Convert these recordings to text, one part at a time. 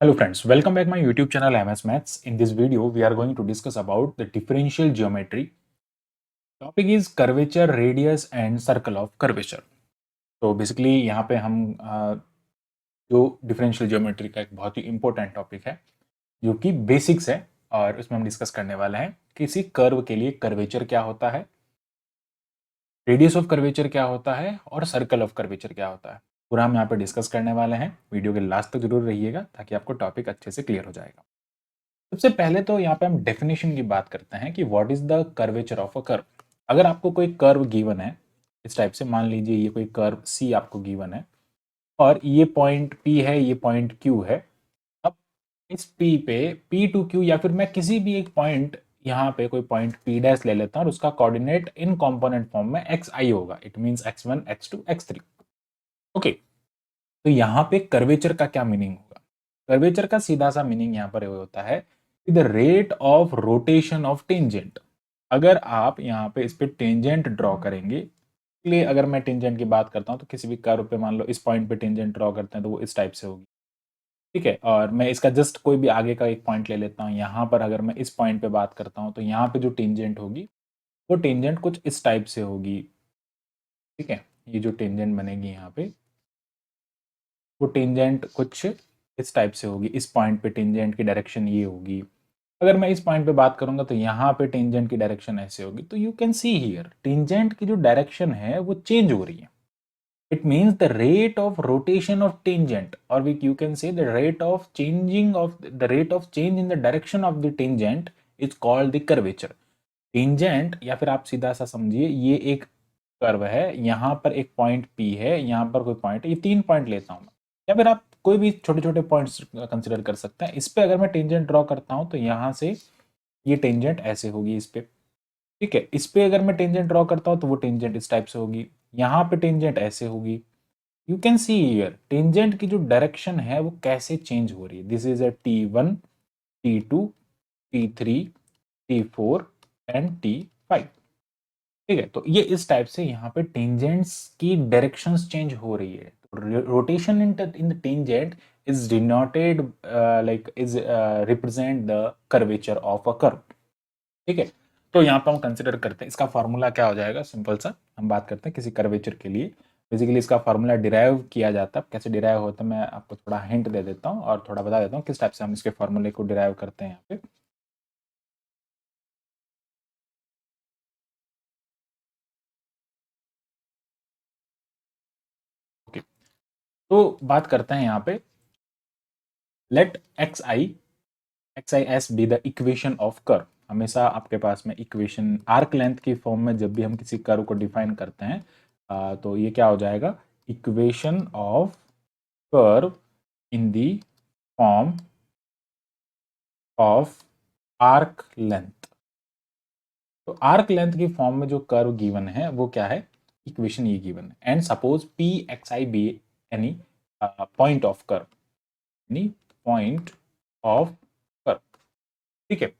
Hello friends, welcome back my YouTube channel MS Maths. In this video, we are going to discuss about the differential geometry. Topic is curvature, radius and circle of curvature. तो basically यहाँ पे हम जो differential geometry का एक बहुत ही important topic है जो कि बेसिक्स है और उसमें हम डिस्कस करने वाले हैं किसी कर्व के लिए कर्वेचर क्या होता है, रेडियस ऑफ कर्वेचर क्या होता है और सर्कल ऑफ कर्वेचर क्या होता है। पूरा हम यहाँ पे डिस्कस करने वाले हैं। वीडियो के लास्ट तक जरूर रहिएगा ताकि आपको टॉपिक अच्छे से क्लियर हो जाएगा। सबसे पहले तो यहाँ पे हम डेफिनेशन की बात करते हैं कि what is the curvature of a curve. अगर आपको कोई कर्व गिवन है इस टाइप से, मान लीजिए ये कोई कर्व सी आपको गिवन है और ये पॉइंट P है, ये पॉइंट Q है। अब इस P पे P टू Q या फिर मैं किसी भी एक पॉइंट यहाँ पे कोई पॉइंट P डैश ले लेता हूँ और उसका कोऑर्डिनेट इन कंपोनेंट फॉर्म में xi होगा। It means x1 x2 x3। Okay, तो यहाँ पे कर्वेचर का क्या मीनिंग होगा? कर्वेचर का सीधा सा मीनिंग यहाँ पर होता है the rate of rotation of tangent. अगर आप यहाँ पे इस पे टेंजेंट ड्रॉ करेंगे, इसलिए अगर मैं टेंजेंट की बात करता हूँ तो किसी भी कर्व पे मान लो इस पॉइंट पे टेंजेंट ड्रॉ करते हैं तो वो इस टाइप से होगी, ठीक है। और मैं इसका जस्ट कोई भी आगे का एक पॉइंट ले लेता हूँ। यहाँ पर अगर मैं इस पॉइंट पे बात करता हूँ तो यहाँ पे जो टेंजेंट होगी वो टेंजेंट कुछ इस टाइप से होगी, ठीक है। ये जो टेंजेंट बनेगी यहाँ पे वो टेंजेंट कुछ इस टाइप से होगी। इस पॉइंट पे टेंजेंट की डायरेक्शन ये होगी। अगर मैं इस पॉइंट पे बात करूंगा तो यहाँ पे टेंजेंट की डायरेक्शन ऐसे होगी। तो you can see here tangent की जो डायरेक्शन है वो चेंज हो रही है। It means the rate of rotation of tangent, और we you can say the rate of change in the direction of the tangent is called the curvature. Tangent या फिर आप सीधा सा समझिए ये एक कर्व है, यहाँ पर एक पॉइंट P है, यहाँ पर कोई पॉइंट है, ये 3 पॉइंट लेता हूँ मैं, या फिर आप कोई भी छोटे-छोटे पॉइंट्स कंसीडर कर सकते हैं। इस पे अगर मैं टेंजेंट ड्रॉ करता हूँ तो यहाँ से ये टेंजेंट ऐसे होगी इस पे, ठीक है। इस पे अगर मैं टेंजेंट ड्रॉ करता हूँ तो वो टेंजेंट इस टाइप से होगी। यहाँ पे टेंजेंट ऐसे होगी। You can see here tangent की जो डायरेक्शन है वो कैसे चेंज हो रही है। This is a T1, T2, T3, T4 and T5, ठीक है। तो ये इस टाइप से यहाँ पे टेंजेंट्स की डायरेक्शंस चेंज हो रही है। Rotation in the tangent is denoted like is represent the curvature of a curve, ठीक है। तो यहाँ पे हम कंसिडर करते हैं इसका फॉर्मूला क्या हो जाएगा। सिंपल सा हम बात करते हैं किसी कर्वेचर के लिए। बेसिकली इसका फॉर्मूला डिराइव किया जाता है। कैसे डिराइव होता है मैं आपको थोड़ा हिंट दे देता हूँ और थोड़ा बता देता हूँ किस टाइप से हम इसके फॉर्मूले को डिराइव करते हैं यहाँ पे। ओके, तो बात करते हैं यहाँ पे late xi as be the equation of curve। हमेशा आपके पास में इक्वेशन आर्क लेंथ की फॉर्म में जब भी हम किसी कर्व को डिफाइन करते हैं तो ये क्या हो जाएगा, equation of curve in the form of arc length. तो आर्क लेंथ की फॉर्म में जो कर्व गिवन है वो क्या है, इक्वेशन ये गिवन है। And suppose P X I be any point of curve, any point of curve, ठीक है।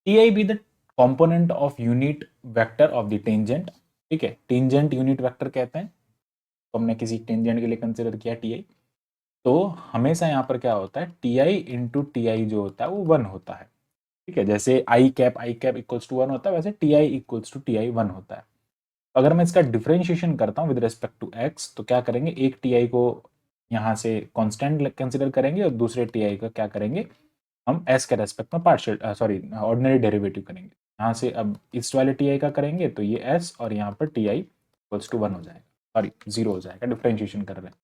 T be the component of unit vector of the tangent, ठीक है। टेंजेंट यूनिट वेक्टर कहते हैं। तो हमने किसी टेंजेंट के लिए कंसिडर किया टी, तो हमेशा यहाँ पर क्या होता है T I into T I जो होता है वो 1 होता है, ठीक है। जैसे आई कैप इक्वल्स टू 1 होता है वैसे T I equals to T I 1 होता है। अगर मैं इसका डिफरेंशिएशन करता हूँ विद रिस्पेक्ट टू एक्स तो क्या करेंगे, एक टी आई को यहाँ से कॉन्स्टेंट कंसिडर करेंगे और दूसरे टी आई का क्या करेंगे, हम एस के रेस्पेक्ट में पार्शियल ऑर्डिनरी डेरिवेटिव करेंगे। यहाँ से अब इस वाले टी आई का करेंगे तो ये एस और यहाँ पर टी आई इक्वल्स टू 1 हो जाएगा, सॉरी 0 हो जाएगा, डिफरेंशिएशन कर रहे हैं।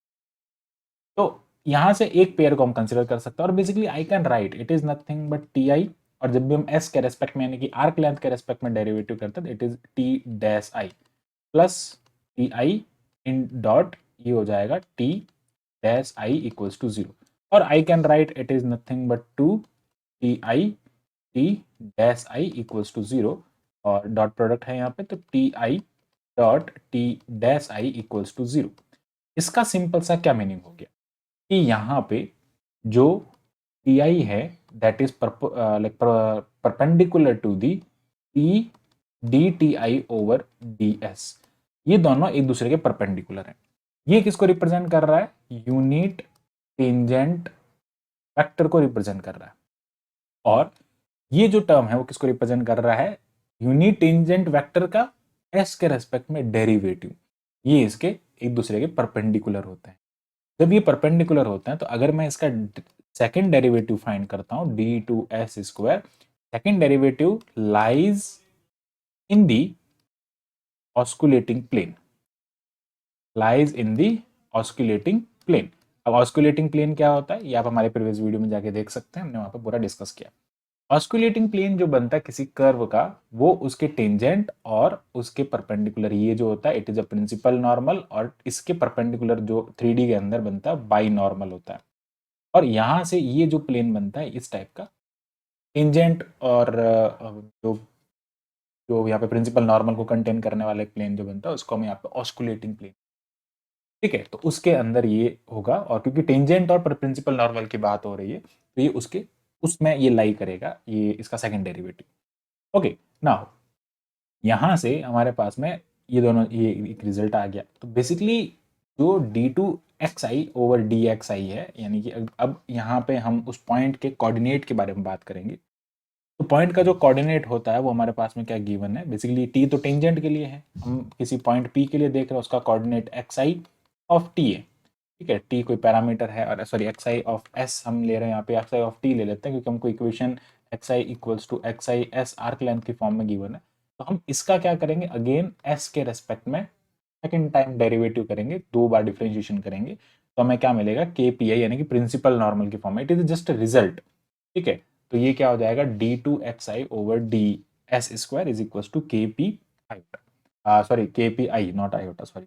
तो यहाँ से एक पेयर को हम कंसिडर कर सकते हैं और basically I can write it is nothing but T I, और जब भी हम एस के रेस्पेक्ट में यानी कि आर्क लेंथ के रेस्पेक्ट में डेरिवेटिव करते हैं it is T dash I plus T I in dot ये हो जाएगा T dash I equals to 0, और I can write it is nothing but two T I T dash I equals to 0, और dot product है यहाँ पे तो T I dot T dash I equals to 0। इसका सिंपल सा क्या meaning हो गया कि यहाँ पे जो टी आई है that is like perpendicular to the T D T I over D S, ये दोनों एक दूसरे के परपेंडिकुलर हैं। ये किसको रिप्रेजेंट कर रहा है, यूनिट टेंजेंट वेक्टर को रिप्रेजेंट कर रहा है। और ये जो टर्म है वो किसको रिप्रेजेंट कर रहा है, यूनिटेंजेंट वेक्टर का एस के रेस्पेक्ट में डेरिवेटिव। ये इसके एक दूसरे के परपेंडिकुलर होते हैं। जब ये परपेंडिकुलर होते हैं तो अगर मैं इसका सेकंड डेरिवेटिव फाइंड करता हूं D two S square, second derivative lies in the osculating plane, lies in the osculating plane. अब ऑस्कुलेटिंग प्लेन क्या होता है ये आप हमारे प्रीवियस वीडियो में जाके देख सकते हैं, हमने वहां पर पूरा डिस्कस किया। ऑस्कुलेटिंग प्लेन जो बनता है किसी कर्व का, वो उसके टेंजेंट और उसके परपेंडिकुलर, ये जो होता है it is a principal normal, और इसके परपेंडिकुलर जो 3D के अंदर बनता है बाई नॉर्मल होता है। और यहां से ये जो प्लेन बनता है इस टाइप का, टेंजेंट और जो जो यहाँ पे प्रिंसिपल नॉर्मल को कंटेन करने वाला एक प्लेन जो बनता है उसको हम यहाँ पे ऑस्कुलेटिंग प्लेन, ठीक है। तो उसके अंदर ये होगा, और क्योंकि टेंजेंट और प्रिंसिपल नॉर्मल की बात हो रही है तो ये उसके उसमें ये लाई करेगा, ये इसका सेकंड डेरिवेटिव। ओके, नाउ यहां से हमारे पास में ये दोनों, ये एक रिजल्ट आ गया। तो बेसिकली जो D two X I over D X I है, यानी कि अब यहाँ पे हम उस पॉइंट के कोऑर्डिनेट के बारे में बात करेंगे। तो पॉइंट का जो कोऑर्डिनेट होता है वो हमारे पास में क्या गिवन है, बेसिकली टी तो टेंजेंट के लिए है, हम किसी पॉइंट पी के लिए देख रहे हैं, उसका coordinate x I of T है, ठीक है। टी कोई पैरामीटर है, और sorry x I of S हम ले रहे हैं, यहाँ पे एक्स आई ऑफ टी ले लेते हैं क्योंकि हमको equation X I equals to X I S arc length की फॉर्म में गिवन है। तो हम इसका क्या करेंगे, अगेन एस के रेस्पेक्ट में सेकेंड टाइम डेरिवेटिव करेंगे, 2 बार डिफ्रेंशिएशन करेंगे, तो हमें क्या मिलेगा, के पी आई, यानी कि प्रिंसिपल नॉर्मल की फॉर्म में। इट इज जस्ट रिजल्ट, ठीक है। तो ये क्या हो जाएगा, D two X I over D S square is equal to K P I, sorry K P I not I होता, sorry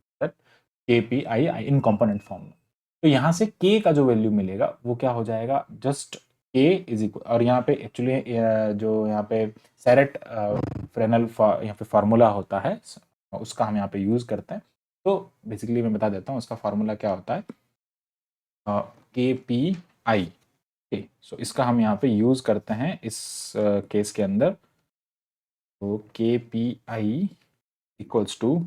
K P I in component form में। तो यहाँ से k का जो वैल्यू मिलेगा वो क्या हो जाएगा, जस्ट k इज इक्वल, और यहाँ पे एक्चुअली जो यहाँ पे सेरेट फ्रेनल यहाँ पे फार्मूला होता है उसका हम यहाँ पे यूज करते हैं। तो बेसिकली मैं बता देता हूँ उसका फार्मूला क्या होता है, के पी आई, ओके। सो इसका हम यहाँ पे यूज करते हैं इस केस के अंदर। तो K P I equals to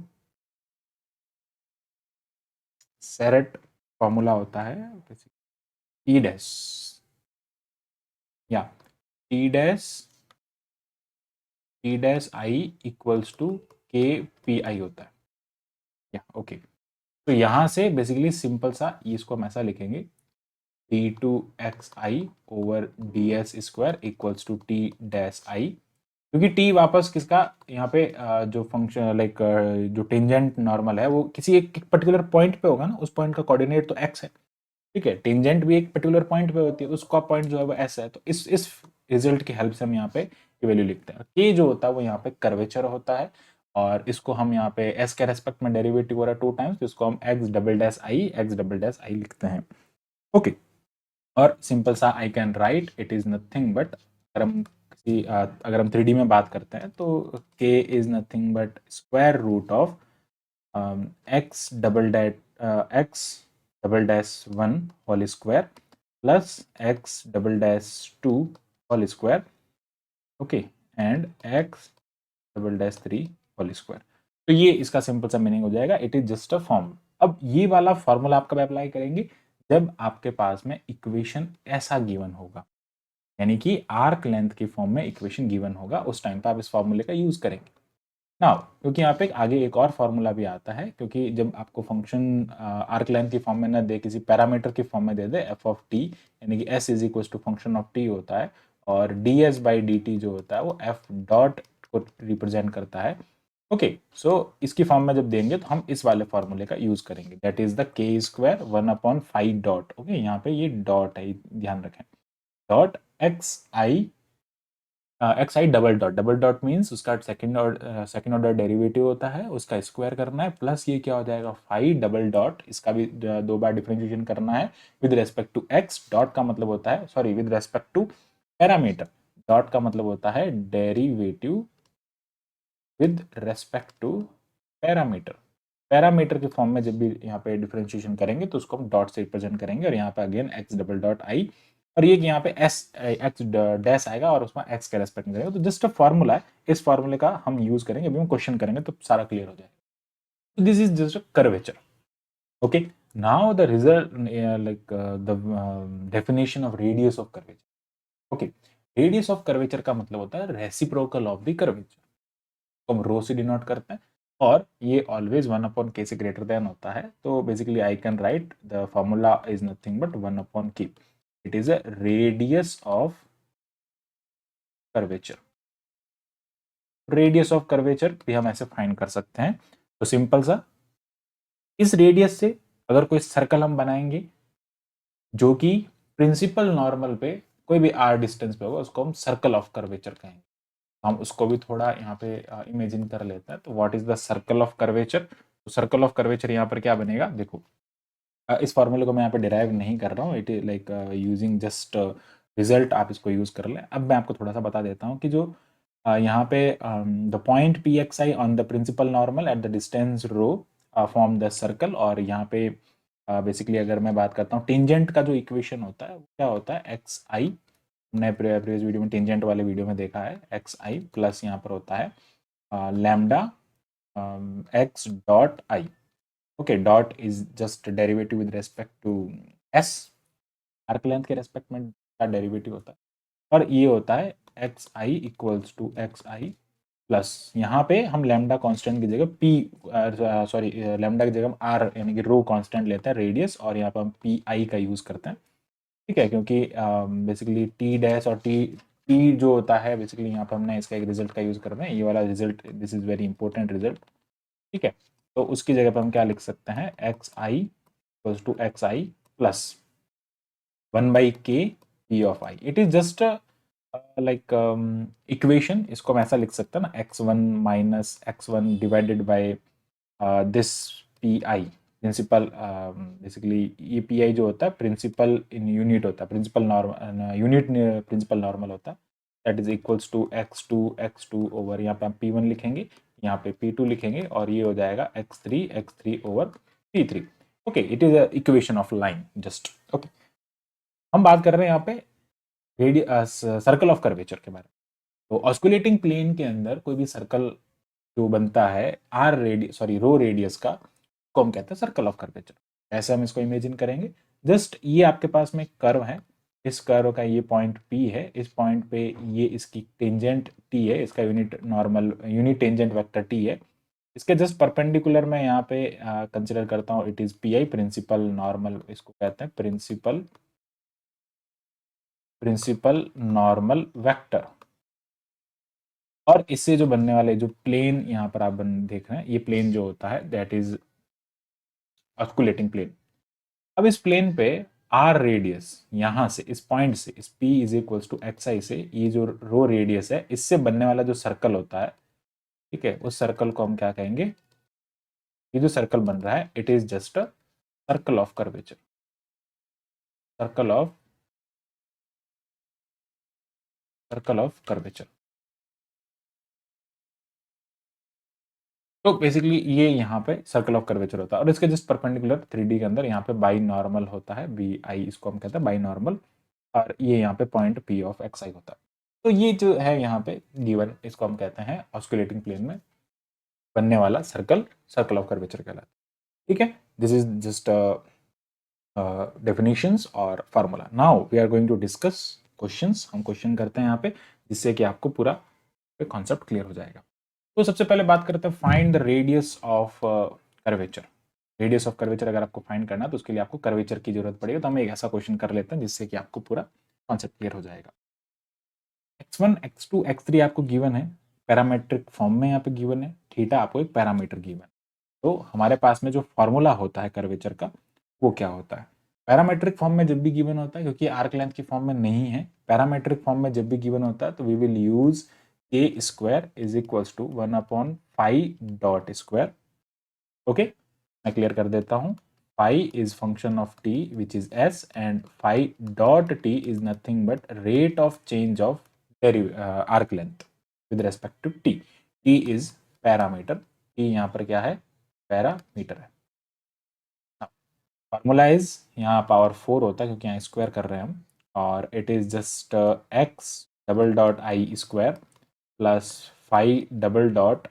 Serret formula होता है टी डैश, या T dash I equals to K P I होता है, या ओके। तो यहाँ से बेसिकली सिंपल सा इसको हम ऐसा लिखेंगे, T two X I over D S square equals to T dash I, क्योंकि टी वापस किसका यहाँ पे जो फंक्शन लाइक जो टेंजेंट नॉर्मल है वो किसी एक पर्टिकुलर पॉइंट पे होगा ना, उस पॉइंट का कोऑर्डिनेट तो एक्स है, ठीक है। टेंजेंट भी एक पर्टिकुलर पॉइंट पे होती है, तो उसका पॉइंट जो है वो एस है। तो इस रिजल्ट की हेल्प से हम यहाँ पे वैल्यू लिखते हैं। के जो होता है वो यहाँ पे कर्वेचर होता है, और इसको हम यहाँ पे एस के रेस्पेक्ट में डेरिवेटिव हो रहा है 2 टाइम्स, तो इसको हम एक्स डबल डैश आई लिखते हैं, ओके। और सिंपल सा I can write it is nothing but, अगर हम 3D में बात करते हैं तो k is nothing but square root of X double dash 1 whole square plus X double dash 2 whole square, okay, and X double dash 3 whole square. तो ये इसका सिंपल सा मीनिंग हो जाएगा, it is just a form. अब ये वाला formula आप कब अप्लाई करेंगे, जब आपके पास में इक्वेशन ऐसा गिवन होगा, यानी कि आर्क लेंथ की फॉर्म में इक्वेशन गिवन होगा, उस टाइम पे आप इस फॉर्मूले का यूज करेंगे। नाउ क्योंकि यहाँ पे आगे एक और फॉर्मूला भी आता है, क्योंकि जब आपको फंक्शन आर्क लेंथ की फॉर्म में ना दे, किसी पैरामीटर की फॉर्म में दे दे एफ ऑफ टी, यानी कि S is equal to function of T होता है, और D S by D T जो होता है वो एफ डॉट को रिप्रेजेंट करता है, ओके। सो इसकी फॉर्म में जब देंगे तो हम इस वाले फॉर्मूले का यूज करेंगे, दैट इज द के स्क्वायर 1/5 डॉट, ओके। यहाँ पे ये डॉट है, ध्यान रखें, dot x I double dot means उसका सेकंड ऑर्डर डेरिवेटिव होता है, उसका स्क्वायर करना है, प्लस ये क्या हो जाएगा 5 डबल डॉट, इसका भी 2 बार डिफरेंशिएशन करना है with respect to X, dot का मतलब होता है, sorry, with respect to parameter, dot का मतलब होता है derivative with respect to parameter. Parameter के फॉर्म में जब भी यहाँ पे डिफरेंशिएशन करेंगे तो उसको हम डॉट से रिप्रेजेंट करेंगे, और यहाँ पे अगेन एक्स डबल डॉट आई, और ये यहाँ पे एस एक्स डैश आएगा और उसमें एक्स के रेस्पेक्ट में करेंगे। तो जस्ट अ फॉर्मूला है, इस फॉर्मूले का हम यूज करेंगे, अभी हम क्वेश्चन करेंगे तो सारा क्लियर हो जाएगा। तो this is just a curvature, okay. now the result, the definition of radius of curvature. Okay, radius of curvature का मतलब होता है रेसिप्रोकल ऑफ द कर्वेचर, तो हम रो से डिनोट करते हैं और ये ऑलवेज 1 के से ग्रेटर देन होता है। तो basically I can right the formula is nothing but 1 k। It is a radius of curvature. Radius of curvature भी हम ऐसे फाइंड कर सकते हैं। तो सिंपल सा, इस रेडियस से अगर कोई सर्कल हम बनाएंगे जो कि प्रिंसिपल नॉर्मल पे कोई भी r डिस्टेंस पे होगा, उसको हम सर्कल ऑफ कर्वेचर कहेंगे। हम उसको भी थोड़ा यहाँ पे इमेजिन कर लेते हैं। तो what is the circle of curvature? तो सर्कल ऑफ कर्वेचर यहाँ पर क्या बनेगा, देखो इस फॉर्मूले को मैं यहाँ पे डिराइव नहीं कर रहा हूँ, it is like using just result, आप इसको यूज कर लें। अब मैं आपको थोड़ा सा बता देता हूँ कि जो यहाँ पे the point P X I on the principal normal at the distance rho form the circle. और यहाँ पे बेसिकली अगर मैं बात करता हूँ टेंजेंट का जो इक्वेशन होता है वो क्या होता है, एक्स आई, हमने प्रीवियस वीडियो में टेंजेंट वाले वीडियो में देखा है, एक्स आई प्लस यहाँ पर होता है lambda X dot I. Okay, dot is just derivative with respect to S, arc length के रेस्पेक्ट में का डेरिवेटिव होता है। और ये होता है X I equals to X I plus, यहाँ पे हम लैम्डा कांस्टेंट की जगह पी, सॉरी लैम्डा की जगह हम आर यानी कि रो कांस्टेंट लेते हैं रेडियस, और यहाँ पर हम पी आई का यूज करते हैं। ठीक है, क्योंकि बेसिकली टी डैश और टी टी जो होता है बेसिकली यहाँ पर हमने इसका एक रिजल्ट का यूज करते हैं, ये वाला result, this is very important result. ठीक है, तो उसकी जगह पर हम क्या लिख सकते हैं, X I equals to X I plus 1/k p of i। It is just like equation, इसको हम ऐसा लिख सकते हैं ना, x1 minus x1 divided by this P I principal. Basically ये पी आई जो होता है प्रिंसिपल इन यूनिट होता है, principal normal unit principal normal होता है, that is equals to x2 over, यहाँ पे हम p1 लिखेंगे, यहाँ पे p2 लिखेंगे, और ये हो जाएगा x3 over p3। Okay, it is a equation of line just. Okay, हम बात कर रहे हैं यहाँ पे रेडियस सर्कल ऑफ कर्वेचर के बारे में। तो ऑस्कुलेटिंग प्लेन के अंदर कोई भी सर्कल जो बनता है R radius, sorry rho radius का, को हम कहते हैं सर्कल ऑफ कर्वेचर। ऐसे हम इसको इमेजिन करेंगे, जस्ट ये आपके पास में कर्व है, इस कर्व का ये पॉइंट P है, इस पॉइंट पे ये इसकी टेंजेंट T है, इसका unit normal unit tangent vector T है। इसके जस्ट परपेंडिकुलर मैं यहाँ पे कंसिडर करता हूँ, it is P I principal normal, इसको कहते हैं प्रिंसिपल नॉर्मल वेक्टर। और इससे जो बनने वाले जो प्लेन यहाँ पर आप देख रहे हैं, ये प्लेन जो होता है दैट इज ऑस्कुलेटिंग प्लेन। अब इस प्लेन पे आर रेडियस, यहाँ से इस पॉइंट से, इस P is equals to X I से, ये जो रो रेडियस है इससे बनने वाला जो सर्कल होता है, ठीक है, उस सर्कल को हम क्या कहेंगे, ये जो सर्कल बन रहा है it is just a circle of curvature, circle of curvature. तो बेसिकली ये यहाँ पे सर्कल ऑफ कर्वेचर होता है, और इसके जस्ट परपेंडिकुलर 3D के अंदर यहाँ पे बाई नॉर्मल होता है, बी आई इसको हम कहते हैं बाई नॉर्मल, और ये यहाँ पे पॉइंट P ऑफ एक्स आई होता है। तो ये जो है यहाँ पे गिवन, इसको हम कहते हैं ऑस्कुलेटिंग प्लेन में बनने वाला सर्कल, सर्कल ऑफ कर्वेचर कहलाता है। ठीक है, दिस इज जस्ट डेफिनेशंस और formula. Now we are going to discuss questions, हम क्वेश्चन करते हैं यहाँ पे, जिससे कि आपको पूरा कॉन्सेप्ट क्लियर हो जाएगा। तो सबसे पहले बात करते हैं find the radius of curvature. Radius of curvature अगर आपको फाइंड करना है तो उसके लिए आपको कर्वेचर की जरूरत पड़ेगी। तो हम एक ऐसा क्वेश्चन कर लेते हैं जिससे कि आपको पूरा कॉन्सेप्ट क्लियर हो जाएगा। x1 x2 x3 आपको गिवन है, पैरामीट्रिक फॉर्म में यहाँ पे गिवन है, थीटा आपको एक पैरामीटर गिवन। तो हमारे पास में जो फॉर्मूला होता है कर्वेचर का वो क्या होता है, पैरामीट्रिक फॉर्म में जब भी गिवन होता है, क्योंकि आर्क लेंथ की फॉर्म में नहीं है, पैरामीट्रिक फॉर्म में जब भी गिवन होता है तो we will use K square is equals to 1/5 dot square. Okay, मैं क्लियर कर देता हूँ, phi is function of t which is s, and phi dot t is nothing but rate of change of arc length with respect to t। t is parameter, t यहाँ पर क्या है, parameter है। Formula is यहाँ power 4 होता है क्योंकि यहाँ स्क्वायर कर रहे हैं हम, और it is just x double dot I square plus 5 double dot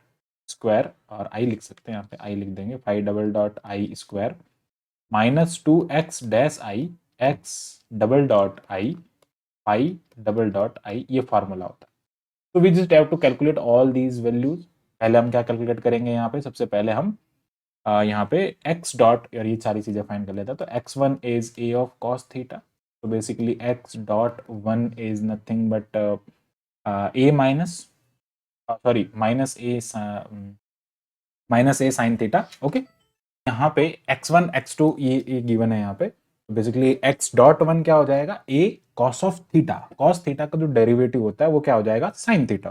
square, और आई लिख सकते हैं यहाँ पे, आई लिख देंगे, 5 double dot I square minus 2x dash I x double dot I pi double dot I, ये फॉर्मूला होता है। तो we just have to calculate all these values. पहले हम क्या कैलकुलेट करेंगे यहाँ पे, सबसे पहले हम यहाँ पे x डॉट, और ये सारी चीजें फाइंड कर लेता है। तो x1 is a of cos theta, तो basically x dot 1 is nothing but a minus, sorry minus A sine theta. Okay, यहाँ पे x1 x2 ये गिवन है यहाँ पे। तो बेसिकली x डॉट 1 क्या हो जाएगा, a cos of theta. cos theta का जो डेरिवेटिव होता है वो क्या हो जाएगा, sine theta,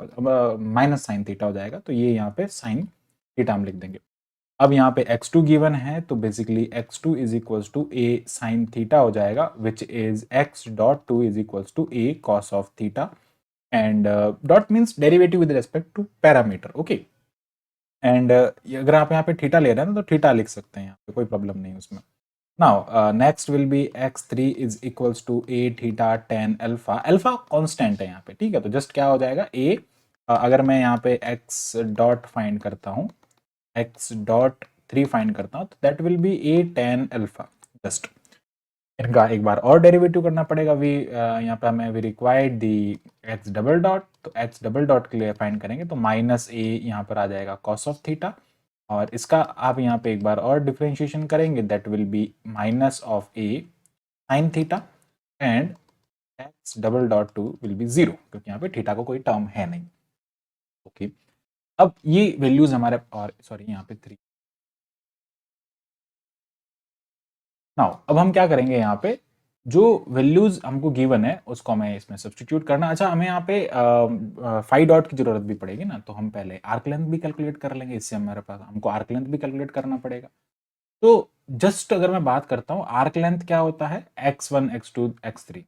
minus sign theta हो जाएगा। तो ये यहाँ पे साइन थीटा हम लिख देंगे। अब यहाँ पे x2 गिवन है, तो basically x2 is equals to a sine theta हो जाएगा, which is x dot 2 is equals to a cos of theta, and dot means derivative with respect to parameter. Okay, and अगर आप यहाँ पे theta ले रहे हैं ना, तो थीटा लिख सकते हैं, यहाँ पे कोई प्रॉब्लम नहीं उसमें। Now next will be x3 is equals to a theta tan alpha. Alpha constant है यहाँ पे, ठीक है। तो जस्ट क्या हो जाएगा a, अगर मैं यहाँ पे x डॉट फाइंड करता हूँ, x डॉट 3 फाइंड करता हूँ, तो that will B a tan alpha. Just इनका एक बार और डेरिवेटिव करना पड़ेगा। वी यहाँ पे हमें we required the X double dot, तो एक्स डबल डॉट के लिए फाइंड करेंगे, तो माइनस ए यहाँ पर आ जाएगा कॉस ऑफ थीटा, और इसका आप यहाँ पे एक बार और डिफ्रेंशिएशन करेंगे, that will B minus of A sine theta, and X double dot two will be zero, क्योंकि यहाँ पे थीटा को कोई टर्म है नहीं। ओके, अब ये वैल्यूज हमारे, और सॉरी यहाँ पे 3। नाउ अब हम क्या करेंगे, यहाँ पे जो वैल्यूज हमको गिवन है उसको हमें इसमें सब्स्टिट्यूट करना। अच्छा, हमें यहाँ पे फाई डॉट की जरूरत भी पड़ेगी ना, तो हम पहले आर्क लेंथ भी कैलकुलेट कर लेंगे। इससे हमारे पास, हमको आर्क लेंथ भी कैलकुलेट करना पड़ेगा। तो जस्ट अगर मैं बात करता हूँ, आर्क लेंथ क्या होता है, x1 x2 x3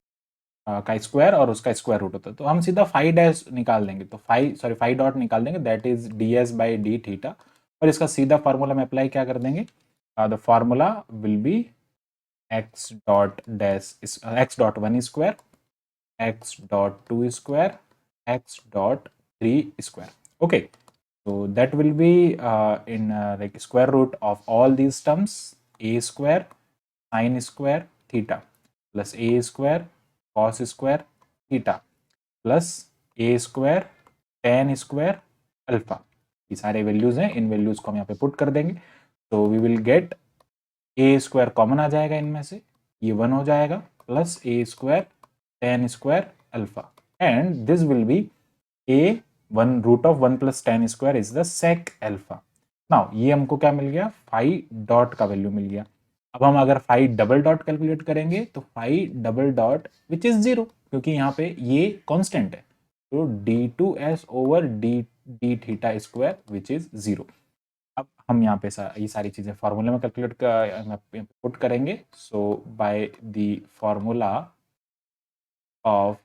का स्क्वायर और उसका स्क्वायर रूट होता है। तो हम सीधा फाई डैश निकाल देंगे, तो फाई डॉट निकाल देंगे, that is D S by D theta, और इसका सीधा फार्मूला में अप्लाई क्या कर देंगे, the formula will be x dot dash is x dot 1 square, x dot 2 square, x dot 3 square. Okay, so that will be in like square root of all these terms, a square sin square theta plus a square cos square theta plus a square tan square alpha। ये सारे values हैं, इन values को हम यहाँ पे put कर देंगे, तो we will get A square common आ जाएगा इनमें से, ये 1 हो जाएगा, plus A square tan square alpha, and this will be A 1 root of 1 plus tan square is the sec alpha. Now ये हमको क्या मिल गया, फाई डॉट का वैल्यू मिल गया। अब हम अगर फाई डबल डॉट कैलकुलेट करेंगे, तो phi double dot which is zero, क्योंकि यहाँ पे ये कांस्टेंट है, तो d2s over D theta square which is zero. अब हम यहाँ पे ये सारी चीजें फॉर्मूले में कैलकुलेट पुट करेंगे। So by the formula of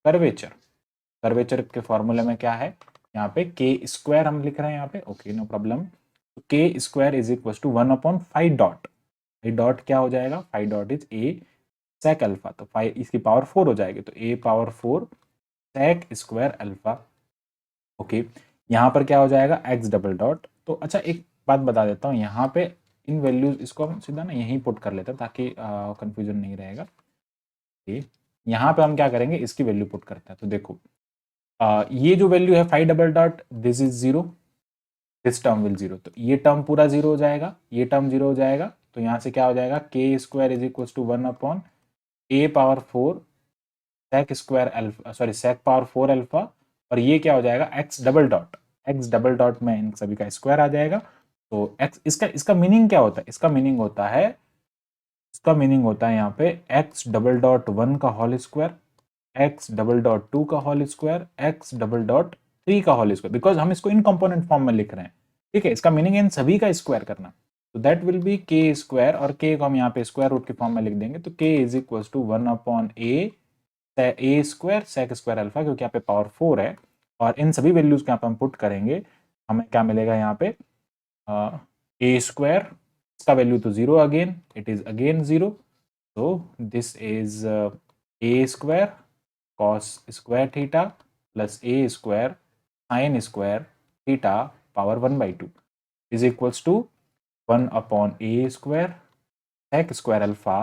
curvature, curvature के फॉर्मूले में क्या है, यहाँ पे के स्क्वायर हम लिख रहे हैं यहाँ पे। Okay, no problem. K square is equal to 1 upon five dot. Five dot क्या हो जाएगा, five dot is A sec alpha, तो फाइव इसकी पावर 4 हो जाएगी, तो A power 4 sec square alpha. Okay, यहाँ पर क्या हो जाएगा, एक्स डबल डॉट। तो अच्छा, एक बात बता देता हूँ, यहाँ पे इन वैल्यूज इसको हम सीधा ना यहीं पुट कर लेते हैं, ताकि कंफ्यूजन नहीं रहेगा। ओके, यहाँ पे हम क्या करेंगे, इसकी वैल्यू पुट करते हैं। तो देखो, ये जो वैल्यू है five double dot, this is zero, this term will zero, तो ये टर्म पूरा जीरो हो जाएगा, ये टर्म जीरो हो जाएगा। तो यहाँ से क्या हो जाएगा, K square is equal to 1 upon A power 4 sec square alpha, sorry sec power 4 alpha, और ये क्या हो जाएगा, X double dot. X double dot में इन सभी का स्क्वायर आ जाएगा। तो एक्स, इसका इसका मीनिंग क्या होता है, इसका मीनिंग होता है, इसका मीनिंग होता है यहाँ पे एक्स डबल डॉट 1 का whole square, X double dot 2 का whole square, X double dot 3 का होल स्क्वायर, बिकॉज हम इसको इन कंपोनेंट फॉर्म में लिख रहे हैं। ठीक है, इसका मीनिंग है इन सभी का स्क्वायर करना। तो दैट विल बी के स्क्वायर, और के को हम यहाँ पे स्क्वायर रूट के फॉर्म में लिख देंगे, तो K is equal to 1 upon A square sec square alpha, क्योंकि यहाँ पे पावर 4 है, और इन सभी वैल्यूज को यहाँ पे हम पुट करेंगे, हमें क्या मिलेगा यहाँ पे, ए स्क्वायर, इसका वैल्यू तो zero again, it is again zero, तो this is A square cos square theta plus A square sine square theta power 1/2 is equals to 1 upon A square sec square alpha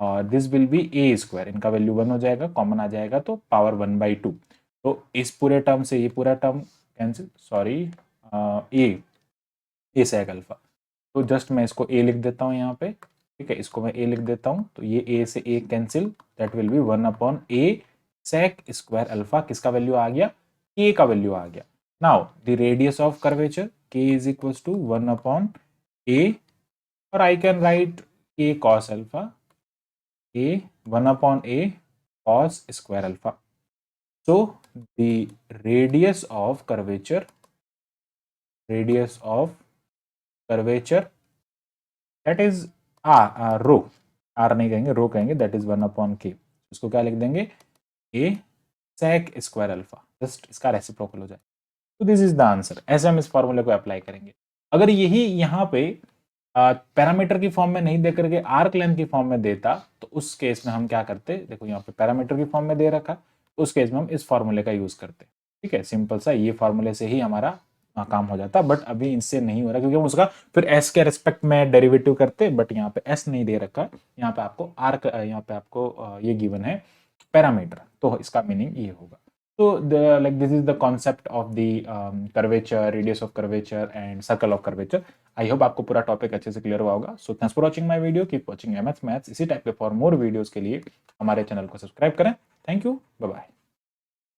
और this will be A square, इनका value 1 हो जाएगा, common आ जाएगा तो power 1/2। तो इस पूरे टर्म से ये पूरा टर्म कैंसिल, सॉरी ए sec अल्फा, तो जस्ट मैं इसको ए लिख देता हूँ यहाँ पे, ठीक है, इसको मैं ए लिख देता हूँ, तो ये ए से A cancel, that will be 1/a sec square alpha, किसका वैल्यू आ गया, के का वैल्यू आ गया। Now the radius of curvature k is equal to 1/a, और I can write k cos alpha, a 1/a cos square alpha. So the radius of curvature that is rho, r नहीं कहेंगे, रो कहेंगे, that is 1/k, इसको क्या लिख देंगे, a sec square alpha, just इसका reciprocal हो जाए। तो दिस इज द आंसर। ऐसे हम इस फॉर्मूले को अप्लाई करेंगे। अगर यही यहाँ पे पैरामीटर की फॉर्म में नहीं दे करके आर्क लेंथ की फॉर्म में देता, तो उस केस में हम क्या करते, देखो यहाँ पे पैरामीटर की फॉर्म में दे रखा, उस केस में हम इस फॉर्मूले का यूज करते, ठीक है, सिंपल सा, ये फॉर्मूले से ही हमारा काम हो जाता। बट अभी इससे नहीं हो रहा क्योंकि हम उसका फिर एस के रेस्पेक्ट में डेरिवेटिव करते, बट यहाँ पे एस नहीं दे रखा, यहाँ पे आपको आर्क, यहाँ पे आपको ये गिवन है पैरामीटर, तो इसका मीनिंग ये होगा। So like this is the concept of the curvature, radius of curvature and circle of curvature. I hope आपको पूरा टॉपिक अच्छे से क्लियर हुआ होगा। So thanks for watching my video. Keep watching MS Maths. इसी type के for more videos के लिए हमारे चैनल को सब्सक्राइब करें। Thank you, bye bye.